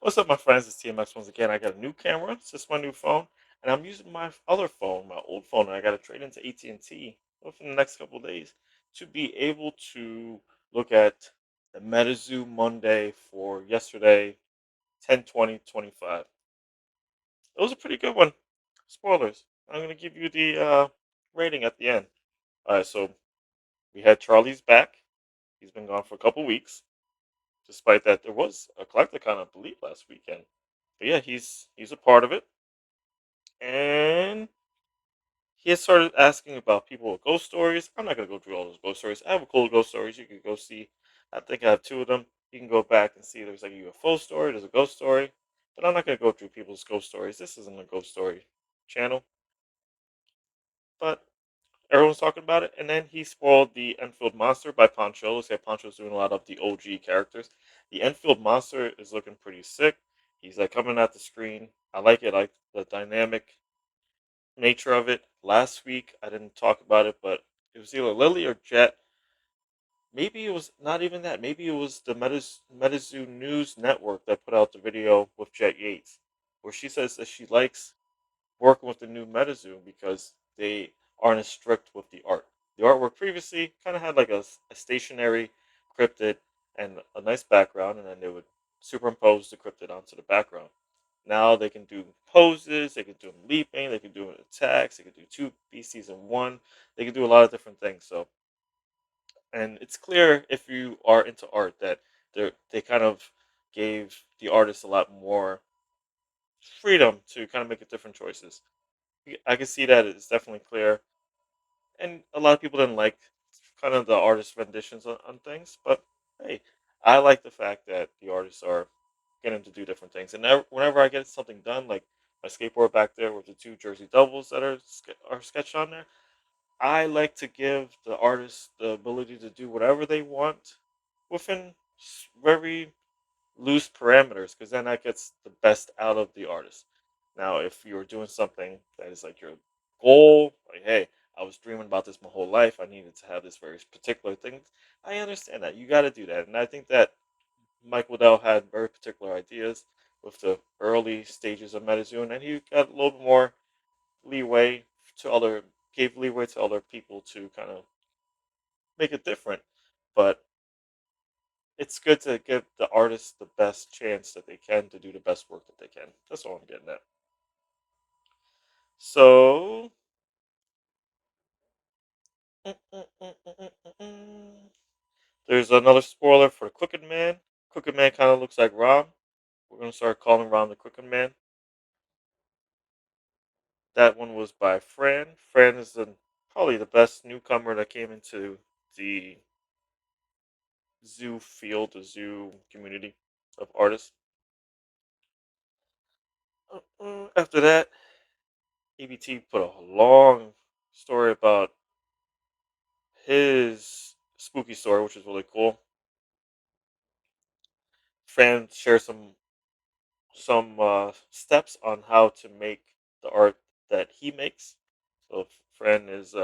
What's up, my friends? It's TMX once again. I got a new camera. It's just my new phone, and I'm using my other phone, my old phone, and I got to trade into AT&T within the next couple of days to be able to look at the Metazoo Monday for yesterday, 10/20/25. It was a pretty good one. Spoilers. I'm gonna give you the rating at the end. All right, so we had Charlie's back. He's been gone for a couple weeks, despite that there was a collector I believe, last weekend. But yeah, he's a part of it. And he has started asking about people with ghost stories. I'm not gonna go through all those ghost stories. I have a cool ghost stories you could go see. I think I have two of them. You can go back and see there's like a UFO story, there's a ghost story. But I'm not gonna go through people's ghost stories. This isn't a ghost story channel. But everyone's talking about it. And then he spoiled the Enfield Monster by Poncho. Looks like Poncho's doing a lot of the OG characters. The Enfield Monster is looking pretty sick. He's like coming at the screen. I like it, like the dynamic nature of it. Last week, I didn't talk about it, but it was either Lily or Jet. Maybe it was not even that. Maybe it was the Metazoo News Network that put out the video with Jet Yates, where she says that she likes working with the new Metazoo because they aren't as strict with the art. The artwork previously kind of had like a stationary cryptid and a nice background, and then they would superimpose the cryptid onto the background. Now they can do poses, they can do them leaping, they can do attacks, they can do two beasties in one. They can do a lot of different things. So, and it's clear if you are into art that they kind of gave the artist a lot more freedom to kind of make different choices. I can see that it's definitely clear, and a lot of people didn't like kind of the artist renditions on things. But hey, I like the fact that the artists are getting to do different things. And whenever I get something done, like my skateboard back there with the two Jersey doubles that are sketched on there, I like to give the artists the ability to do whatever they want within very loose parameters, because then that gets the best out of the artist. Now, if you're doing something that is like your goal, like, hey, I was dreaming about this my whole life, I needed to have this very particular thing, I understand that. You got to do that. And I think that Mike Waddell had very particular ideas with the early stages of MetaZoo, and then he got a little bit more leeway to other, gave leeway to other people to kind of make it different. But it's good to give the artists the best chance that they can to do the best work that they can. That's all I'm getting at. So, there's another spoiler for the Crooked Man. Crooked Man kind of looks like Rom. We're gonna start calling Rom the Crooked Man. That one was by Fran. Fran is probably the best newcomer that came into the zoo field, the zoo community of artists. After that, EBT put a long story about his spooky story, which is really cool. Fran shares some steps on how to make the art that he makes. So Fran is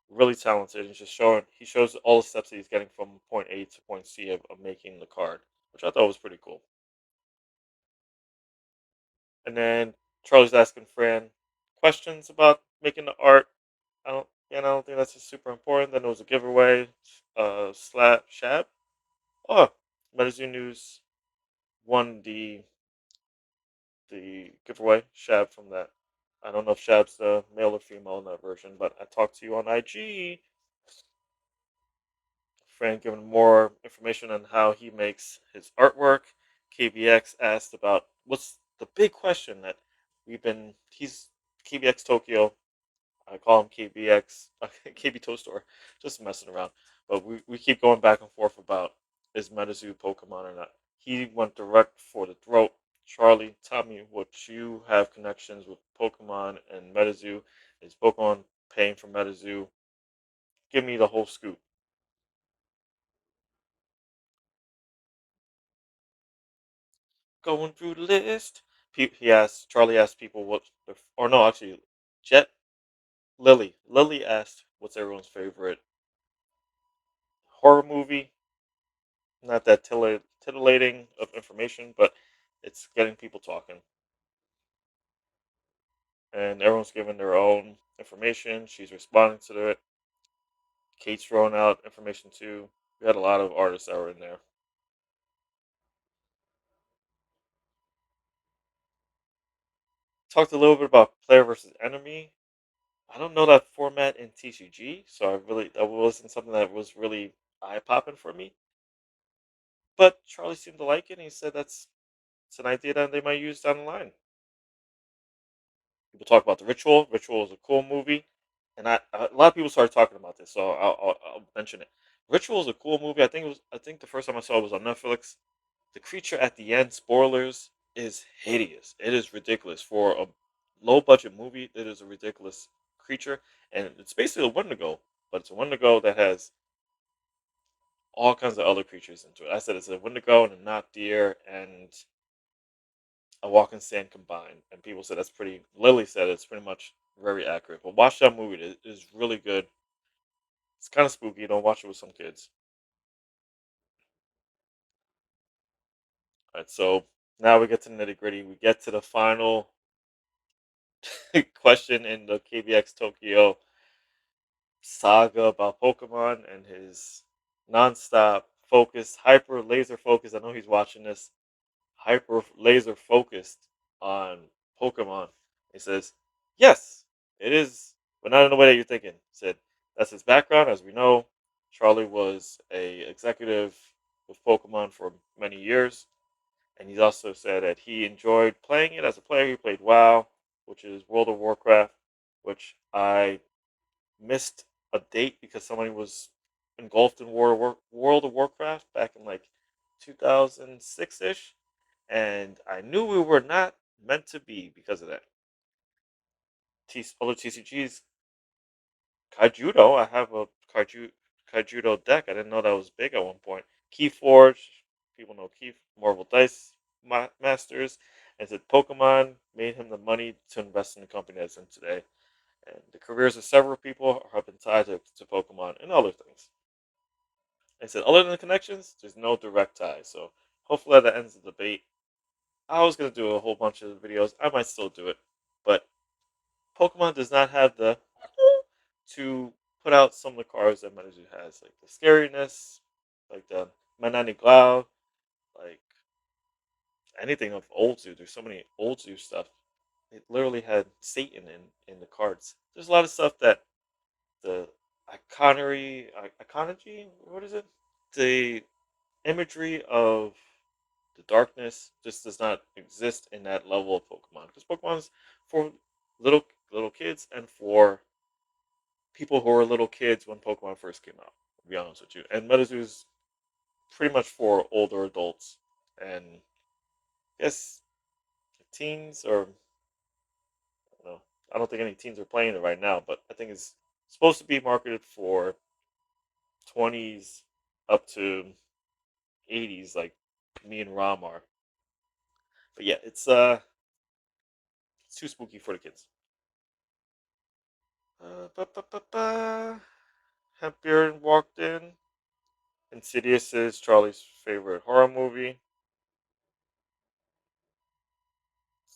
really talented. He's just showing he shows all the steps that he's getting from point A to point C of making the card, which I thought was pretty cool. And then Charlie's asking Fran questions about making the art. I don't think that's just super important. Then there was a giveaway. Slap Shab. Oh, Metazoo News won the giveaway. Shab from that. I don't know if Shab's the male or female in that version, but I talked to you on IG. Fran giving more information on how he makes his artwork. KBX asked about what's the big question that he's KBX Tokyo. I call him KBX, KB Toe Store, just messing around. But we keep going back and forth about is Metazoo Pokemon or not. He went direct for the throat. Charlie, tell me what you have connections with Pokemon and Metazoo. Is Pokemon paying for Metazoo? Give me the whole scoop. Going through the list. Charlie asked people or no, actually, Jet, Lily. Lily asked what's everyone's favorite horror movie. Not that titillating of information, but it's getting people talking, and everyone's giving their own information. She's responding to it. Kate's throwing out information too. We had a lot of artists that were in there. Talked a little bit about player versus enemy. I don't know that format in TCG, so that wasn't something that was really eye popping for me. But Charlie seemed to like it, and he said it's an idea that they might use down the line. People talk about the Ritual. Ritual is a cool movie, and a lot of people started talking about this, so I'll mention it. Ritual is a cool movie. I think the first time I saw it was on Netflix. The creature at the end, spoilers, is hideous. It is ridiculous for a low budget movie. It is a ridiculous creature, and it's basically a Wendigo, but it's a Wendigo that has all kinds of other creatures into it. I said it's a Wendigo and a not deer and a walking sand combined, and people said that's pretty. Lily said it's pretty much very accurate. But watch that movie; it is really good. It's kind of spooky. Don't watch it with some kids. All right, so now we get to nitty gritty. We get to the final question in the KBX Tokyo saga about Pokemon and his nonstop focus, hyper laser focus. I know he's watching this. Hyper laser focused on Pokemon. He says, "Yes, it is, but not in the way that you're thinking." He said, "That's his background. As we know, Charlie was a executive with Pokemon for many years, and he's also said that he enjoyed playing it as a player. He played WoW, which is World of Warcraft, which I missed a date because somebody was engulfed in World of Warcraft back in like 2006 ish, and I knew we were not meant to be because of that. Other TCGs, Kaijudo. I have a Kaijudo deck. I didn't know that was big at one point. Keyforge, people know Key Marvel Dice Masters, and said Pokemon made him the money to invest in the company that's in today. And the careers of several people have been tied to Pokemon and other things. I said, other than the connections, there's no direct tie. So hopefully that ends the debate. I was going to do a whole bunch of videos. I might still do it. But Pokemon does not have the to put out some of the cards that Metazoo has. Like the scariness, like the Manani Glau, like anything of old Zoo. There's so many old Zoo stuff. It literally had Satan in the cards. There's a lot of stuff that the iconology, what is it? The imagery of the darkness just does not exist in that level of Pokemon. Because Pokemon's for little kids and for people who were little kids when Pokemon first came out. To be honest with you, and Metazoo's pretty much for older adults and I guess teens or I don't know. I don't think any teens are playing it right now, but I think it's supposed to be marketed for 20s up to 80s, like me and Rom are. But yeah, it's too spooky for the kids. Ba, ba, ba, ba. Hempbeard walked in. Insidious is Charlie's favorite horror movie.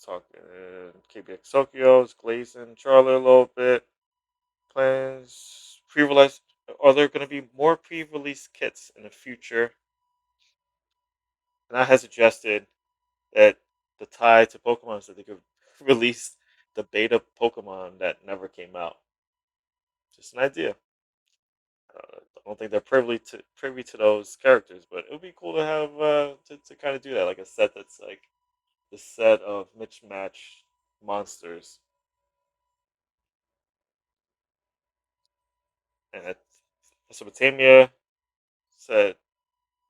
Talking KBX Tokyo's glazing Charlie a little bit. Plans pre-release. Are there going to be more pre-release kits in the future? And I had suggested that the tie to Pokemon is that they could release the beta Pokemon that never came out. Just an idea. I don't think they're privy to those characters, but it would be cool to have to kind of do that, like a set that's like the set of mismatch monsters. And Mesopotamia said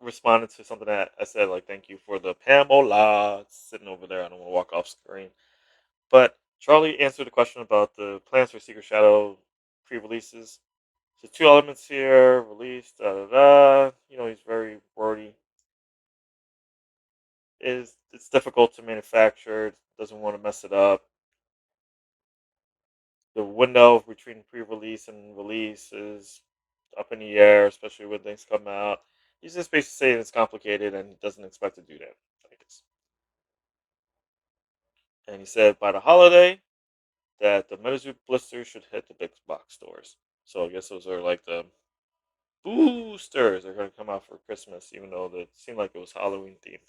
responded to something that I said, like, thank you for the Pamela. It's sitting over there. I don't want to walk off screen. But Charlie answered the question about the plans for Secret Shadow pre-releases. So two elements here, released, da da da. You know, he's very wordy. Is it's difficult to manufacture, doesn't want to mess it up. The window between pre-release and release is up in the air, especially when things come out. He's just basically saying it's complicated and he doesn't expect to do that. I guess. And he said by the holiday that the Metazoo blisters should hit the big box stores. So I guess those are like the boosters. They're going to come out for Christmas, even though it seemed like it was Halloween themed.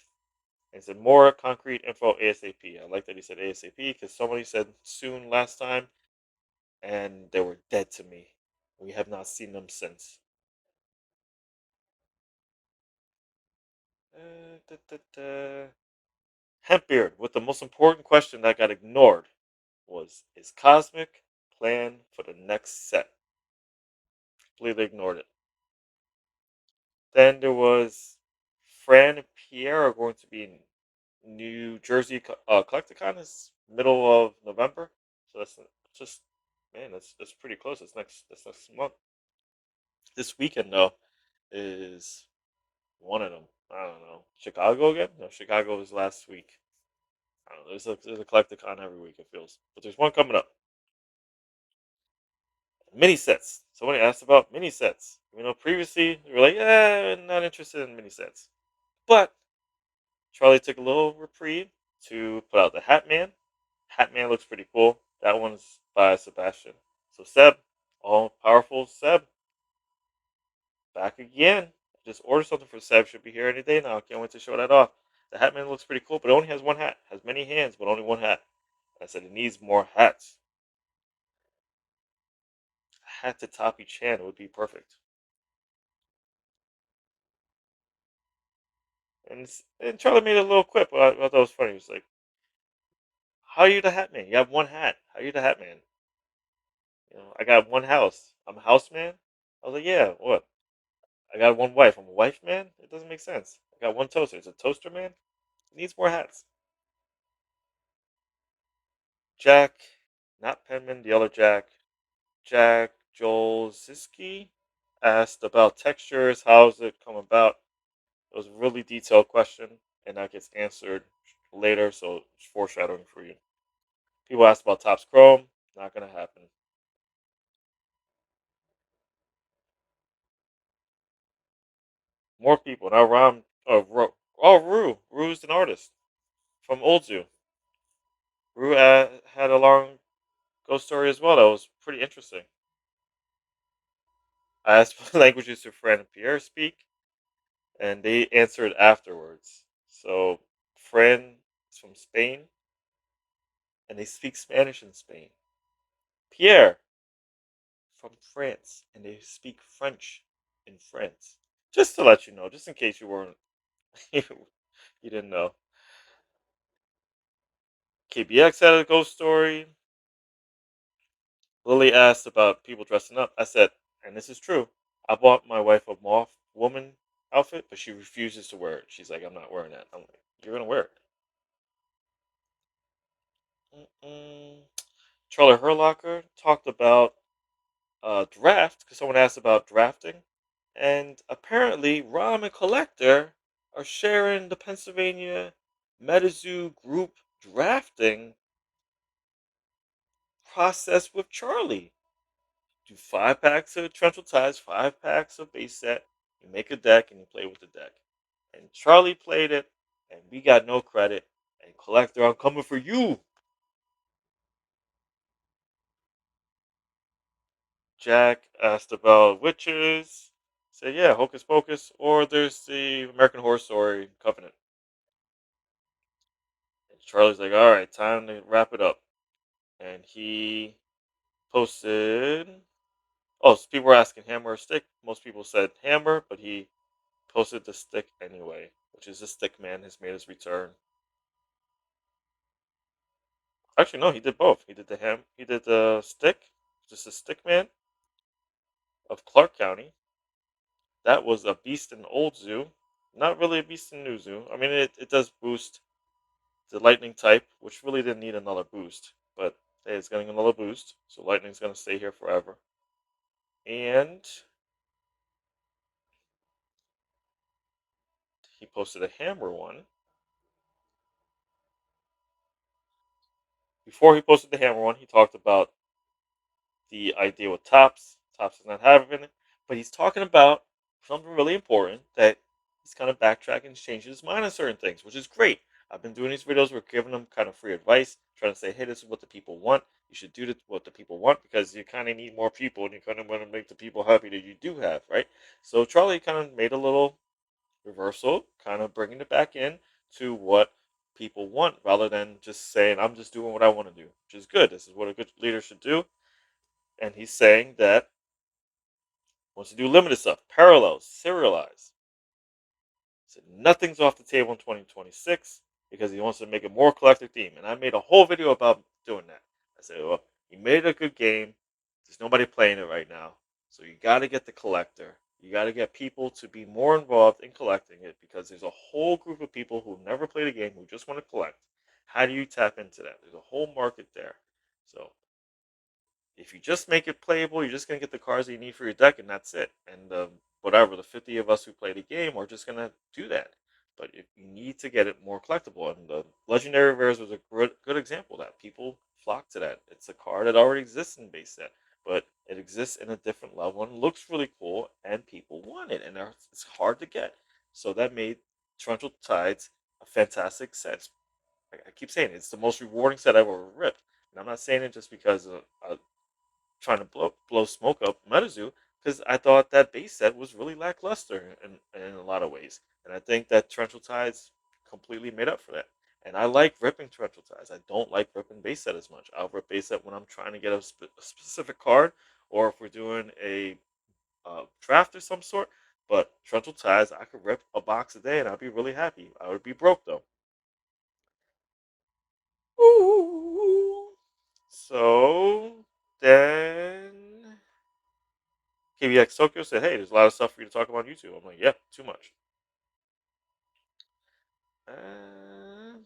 And he said more concrete info ASAP. I like that he said ASAP because somebody said soon last time, and they were dead to me. We have not seen them since. Da, da, da. Hempbeard with the most important question that got ignored was is Cosmic plan for the next set? Completely ignored it. Then there was Fran and Pierre are going to be in New Jersey Collecticon is middle of November. So that's just man, that's pretty close. That's next month. This weekend though is one of them. I don't know. Chicago again? No, Chicago was last week. I don't know. There's a Collecticon every week, it feels. But there's one coming up. Mini sets. Somebody asked about mini sets. Previously we were like, yeah, not interested in mini sets. But Charlie took a little reprieve to put out the Hat Man. Hat Man looks pretty cool. That one's by Sebastian. So Seb, all powerful Seb, back again. Just order something for Seb. Should be here any day now. Can't wait to show that off. The Hat Man looks pretty cool, but it only has one hat. Has many hands, but only one hat. I said it needs more hats. A hat to top each hand would be perfect. And Charlie made a little quip. I thought that was funny. He was like, "How are you the Hat Man? You have one hat. How are you the Hat Man? I got one house. I'm a house man." I was like, "Yeah, what? I got one wife. I'm a wife man. It doesn't make sense. I got one toaster. It's a toaster man. It needs more hats." Jack, not Penman, the other Jack. Jack Joel Ziski asked about textures. How's it come about? It was a really detailed question, and that gets answered later. So it's foreshadowing for you. People asked about Topps Chrome. Not gonna happen. More people now. Rom. Rue's an artist from Old Zoo. Rue had a long ghost story as well. That was pretty interesting. I asked what languages do Fran and Pierre speak, and they answered afterwards. So Fran is from Spain, and they speak Spanish in Spain. Pierre from France, and they speak French in France. Just to let you know, just in case you weren't, you didn't know. KBX had a ghost story. Lily asked about people dressing up. I said, and this is true, I bought my wife a moth woman outfit, but she refuses to wear it. She's like, I'm not wearing that. I'm like, you're gonna wear it. Mm-mm. Charlie Herlocker talked about draft because someone asked about drafting, and apparently Rom and Collector are sharing the Pennsylvania Metazoo group drafting process with Charlie. Do 5 packs of torrential ties, 5 packs of base set. You make a deck and you play with the deck. And Charlie played it, and we got no credit. And Collector, I'm coming for you. Jack asked about witches. Said, yeah, Hocus Pocus, or there's the American Horror Story Covenant. And Charlie's like, all right, time to wrap it up. And he posted. Oh, so people were asking hammer or stick. Most people said hammer, but he posted the stick anyway, which is the stick man has made his return. Actually, no, he did both. He did the he did the stick, just a stick man of Clark County. That was a beast in old zoo, not really a beast in new zoo. I mean, it does boost the lightning type, which really didn't need another boost, but hey, it's getting another boost, so lightning's gonna stay here forever. And he posted a hammer one. Before he posted the hammer one, he talked about the idea with tops. Tops does not have it, but he's talking about something really important that he's kind of backtracking and changing his mind on certain things, which is great. I've been doing these videos. We're giving them kind of free advice, trying to say, hey, this is what the people want. You should do what the people want because you kind of need more people and you kind of want to make the people happy that you do have, right? So Charlie kind of made a little reversal, kind of bringing it back in to what people want rather than just saying, I'm just doing what I want to do, which is good. This is what a good leader should do. And he's saying that wants to do limited stuff, parallels, serialize. So nothing's off the table in 2026 because he wants to make a more collective theme. And I made a whole video about doing that. I said, well, he made a good game. There's nobody playing it right now. So you got to get the collector. You got to get people to be more involved in collecting it because there's a whole group of people who never played a game who just want to collect. How do you tap into that? There's a whole market there. So if you just make it playable, you're just gonna get the cards that you need for your deck, and that's it. And whatever the 50 of us who play the game are just gonna do that. But if you need to get it more collectible, and the Legendary Rares was a good example of that. People flock to that. It's a card that already exists in base set, but it exists in a different level and looks really cool, and people want it, and it's hard to get. So that made Torrential Tides a fantastic set. I keep saying it's the most rewarding set I've ever ripped. And I'm not saying it just because trying to blow smoke up Metazoo because I thought that base set was really lackluster in a lot of ways, and I think that Torrential Tides completely made up for that. And I like ripping Torrential Tides. I don't like ripping base set as much. I'll rip base set when I'm trying to get a specific card, or if we're doing a draft or some sort. But Torrential Tides, I could rip a box a day, and I'd be really happy. I would be broke though. Ooh. So then KBX Tokyo said, "Hey, there's a lot of stuff for you to talk about on YouTube." I'm like, "Yeah, too much."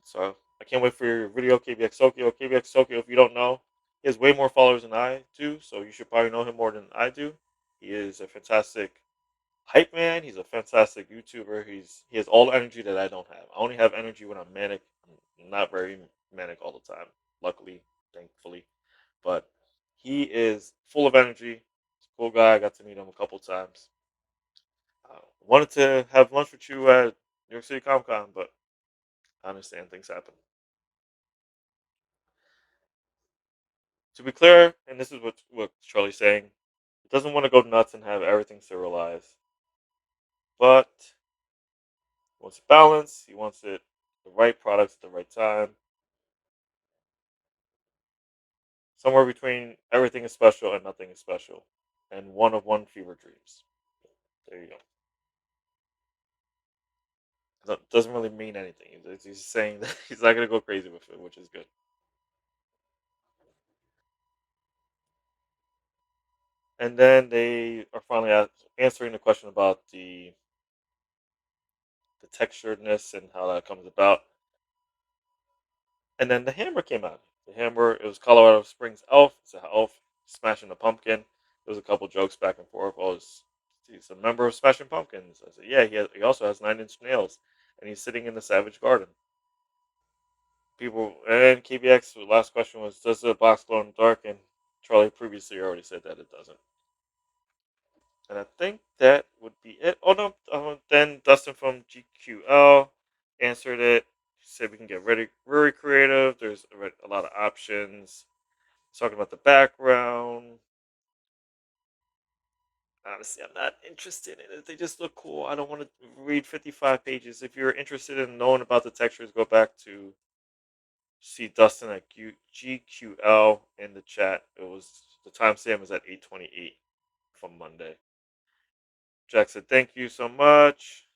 So I can't wait for your video, KBX Tokyo. KBX Tokyo, if you don't know, he has way more followers than I do, so you should probably know him more than I do. He is a fantastic hype man. He's a fantastic YouTuber. He has all the energy that I don't have. I only have energy when I'm manic. I'm not very manic all the time, luckily, thankfully. But he is full of energy. He's a cool guy. I got to meet him a couple times. Wanted to have lunch with you at New York City Comic Con, but I understand things happen. To be clear, and this is what Charlie's saying, he doesn't want to go nuts and have everything serialized, but he wants balance. He wants it the right products at the right time, somewhere between everything is special and nothing is special, and one of one fever dreams. There you go. That doesn't really mean anything. He's saying that he's not going to go crazy with it, which is good. And then they are finally answering the question about the texturedness and how that comes about. And then the hammer came out. The hammer, it was Colorado Springs elf. It's an elf smashing a pumpkin. There was a couple jokes back and forth. Oh, he's a member of Smashing Pumpkins. I said, yeah, he also has 9-inch nails, and he's sitting in the Savage Garden. People and KBX. The last question was, does the box glow in the dark? And Charlie previously already said that it doesn't. And I think that would be it. Oh no, then Dustin from GQL answered it. He said we can get ready, very creative. There's a lot of options. Talking about the background. Honestly, I'm not interested in it. They just look cool. I don't want to read 55 pages. If you're interested in knowing about the textures, go back to see Dustin at GQL in the chat. It was the timestamp is at 8:28 from Monday. Jack said, "Thank you so much."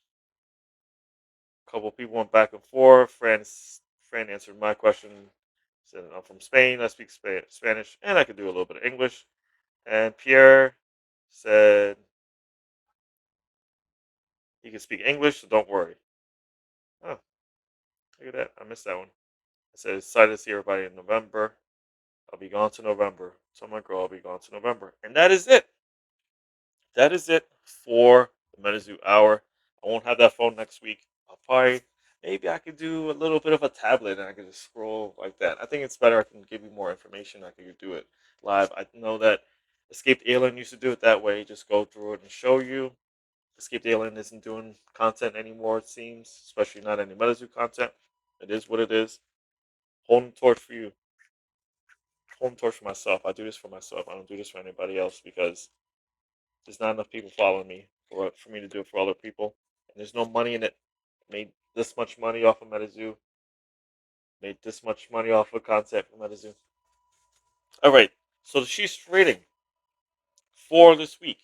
A couple people went back and forth. Fran answered my question. Said, "I'm from Spain. I speak Spanish, and I can do a little bit of English." And Pierre said he can speak English, so don't worry. Oh, look at that. I missed that one. I said, excited to see everybody in November. I'll be gone to November. Tell my girl I'll be gone to November. And that is it. That is it for the Metazoo Hour. I won't have that phone next week. I'll probably, maybe I could do a little bit of a tablet and I could just scroll like that. I think it's better. I can give you more information. I could do it live. I know that Escaped Alien used to do it that way. Just go through it and show you. Escape the Alien isn't doing content anymore, it seems, especially not any Metazoo content. It is what it is. Holding the torch for you. Holding the torch for myself. I do this for myself. I don't do this for anybody else because there's not enough people following me for me to do it for other people. And there's no money in it. Made this much money off of Metazoo. Made this much money off of content from Metazoo. All right. So the Chiefs rating for this week.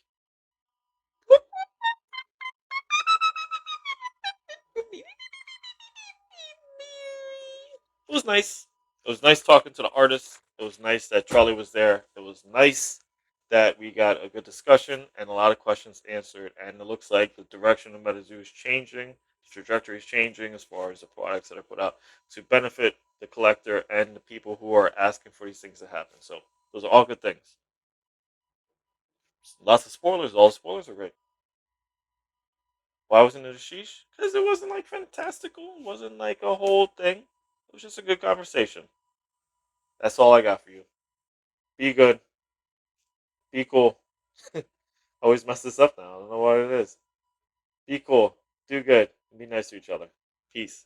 It was nice. It was nice talking to the artist. It was nice that Charlie was there. It was nice that we got a good discussion and a lot of questions answered. And it looks like the direction of MetaZoo is changing. The trajectory is changing as far as the products that are put out to benefit the collector and the people who are asking for these things to happen. So those are all good things. Lots of spoilers. All the spoilers are great. Why wasn't it a sheesh? Because it wasn't like fantastical. It wasn't like a whole thing. It was just a good conversation. That's all I got for you. Be good. Be cool. I always mess this up now. I don't know what it is. Be cool. Do good. Be nice to each other. Peace.